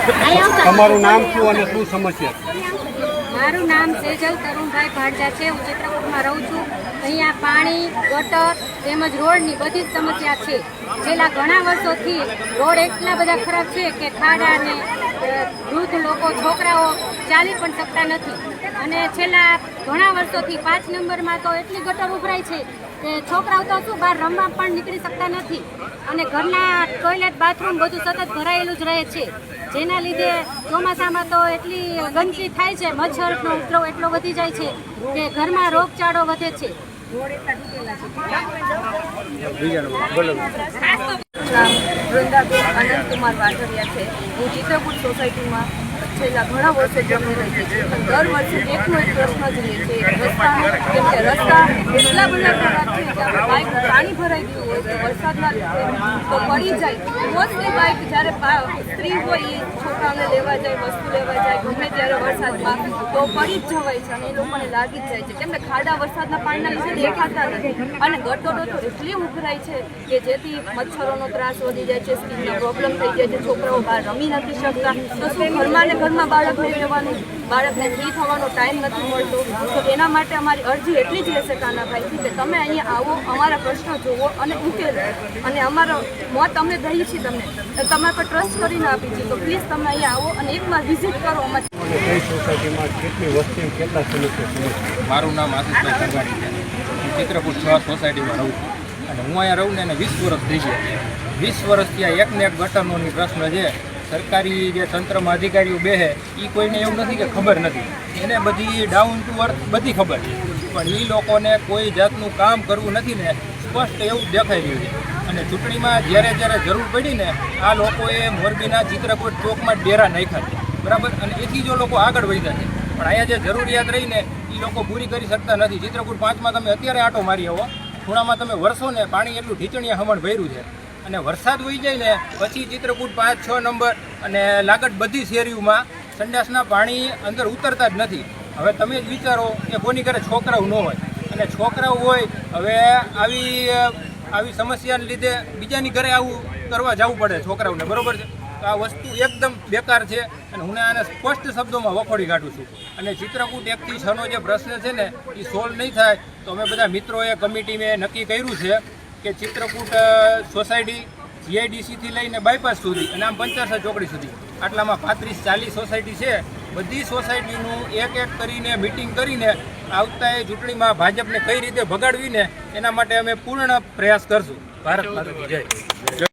તમારું નામ શું અને શું સમસ્યા? મારું નામ સેજલ તરુણભાઈ ભાડજા છે. હું ચિત્રકૂટમાં રહું છું. અહીંયા પાણી, ગટર તેમજ રોડની બધી જ સમસ્યા છે. છેલ્લા ઘણા વર્ષોથી રોડ એટલા બધા ખરાબ છે કે ખાડા અને વૃદ્ધ લોકો, છોકરાઓ ચાલી પણ શકતા નથી. અને છેલ્લા ઘણા વર્ષોથી 5 નંબરમાં તો એટલી ગટર ઉભરાય છે કે છોકરાઓ તો શું બહાર રમવા પણ નીકળી શકતા નથી. અને ઘરના ટોયલેટ, બાથરૂમ બધું સતત ભરાયેલું જ રહે છે. જેના લીધે ચોમાસામાં તો એટલી ગંદકી થાય છે, મચ્છરનો ઉપદ્રવ એટલો વધી જાય છે કે ઘરમાં રોગચાળો વધે છે. વૃંદાબેન આનંદકુમાર વાઘરિયા છે. હું ચિત્રકૂટ સોસાયટીમાં છેલ્લા ઘણા વર્ષો જમી રહી છું. દર વર્ષે એકનો એક પ્રશ્ન જ રહે છે રસ્તાનો. કેમ કે રસ્તા એટલા બધા ખરાબ છે કે આપણે બાઇક પાણી ભરાઈ ગયું હોય તો વરસાદના લીધે તો પડી જાય. મોસ્ટલી બાઇક જ્યારે સ્ત્રી હોય એ છોકરાઓને લેવા જાય, વસ્તુ લેવા જાય, ગમે ત્યારે વરસાદમાં તો પડી જ જવાય છે અને એ લોકોને લાગી જ જાય છે. કેમ કે ખાડા વરસાદના પાણીના લીધે દેખાતા નથી અને ગટરો તો એટલી ઉભરાય છે કે જેથી મચ્છરોનો ત્રાસ વધી જાય છે, સ્કિનનો પ્રોબ્લેમ થઈ જાય છે, છોકરાઓ બહાર રમી નથી શકતા. તો શું ઘરમાં ને ઘરમાં બાળકને રહેવાનું, બાળકને ફ્રી થવાનો ટાઈમ નથી મળતો. તો એના માટે અમારી અરજી એટલી જ રહેશે કાનાભાઈથી કે તમે અહીંયા આવો, અમારા પ્રશ્નો જુઓ અને ઉકેલો. અને અમારો મત અમે દઈએ છીએ તમને, તમે પર ટ્રસ્ટ કરીને આપી છીએ. તો પ્લીઝ તમે અહીંયા આવો અને એકવાર વિઝિટ કરો. કઈ સોસાયટીમાં કેટલી વસ્તી, કેટલા સમસ્યા? મારું નામ આશીષભાઈ સંઘાણી છે. હું ચિત્રકૂટ 6 સોસાયટીમાં રહું છું અને હું અહીંયા રહું ને એને 20 વર્ષ થઈ ગયા છે. 20 વર્ષથી આ એકને એક ગટરનોની પ્રશ્ન છે. સરકારી જે તંત્રમાં અધિકારીઓ બેસે એ કોઈને એવું નથી કે ખબર નથી, એને બધી ડાઉન ટુ અર્થ બધી ખબર છે, પણ એ લોકોને કોઈ જાતનું કામ કરવું નથી ને સ્પષ્ટ એવું દેખાઈ રહ્યું છે. અને ચૂંટણીમાં જ્યારે જરૂર પડી ને આ લોકોએ મોરબીના ચિત્રકૂટ ચોકમાં ડેરા નાખ્યા છે, બરાબર. અને એથી જો લોકો આગળ વધ્યા છે, પણ અહીંયા જે જરૂરિયાત રહીને એ લોકો પૂરી કરી શકતા નથી. ચિત્રકૂટ 5માં તમે અત્યારે આંટો મારી આવો, ખૂણામાં તમે વરસો ને પાણી એટલું ઢીચણીયા હમણ ભર્યું છે. અને વરસાદ વહી જાય ને પછી ચિત્રકૂટ 5, 6 નંબર અને લાગત બધી શેરીઓમાં સંડાસના પાણી અંદર ઉતરતા જ નથી. હવે તમે જ વિચારો કે કોની ઘરે છોકરાઓ ન હોય, અને છોકરાઓ હોય હવે આવી સમસ્યાને લીધે બીજાની ઘરે આવું કરવા જવું પડે છોકરાઓને, બરોબર છે. તો આ વસ્તુ એકદમ બેકાર છે અને હું આને સ્પષ્ટ શબ્દોમાં વખોડી કાઢું છું. અને ચિત્રકૂટ 1 થી 6નો જે પ્રશ્ન છે ને એ સોલ્વ નહીં થાય તો અમે બધા મિત્રોએ કમિટીએ નક્કી કર્યું છે કે ચિત્રકૂટ સોસાયટી જીઆઈડીસીથી લઈને બાયપાસ સુધી અને આમ પંચાસર ચોકડી સુધી આટલામાં 35-40 સોસાયટી છે. બધી સોસાયટીનું એક કરીને મિટિંગ કરીને આવતા એ ચૂંટણીમાં ભાજપને કઈ રીતે ભગાડવીને એના માટે અમે પૂર્ણ પ્રયાસ કરશું. ભારત માતા કી જય.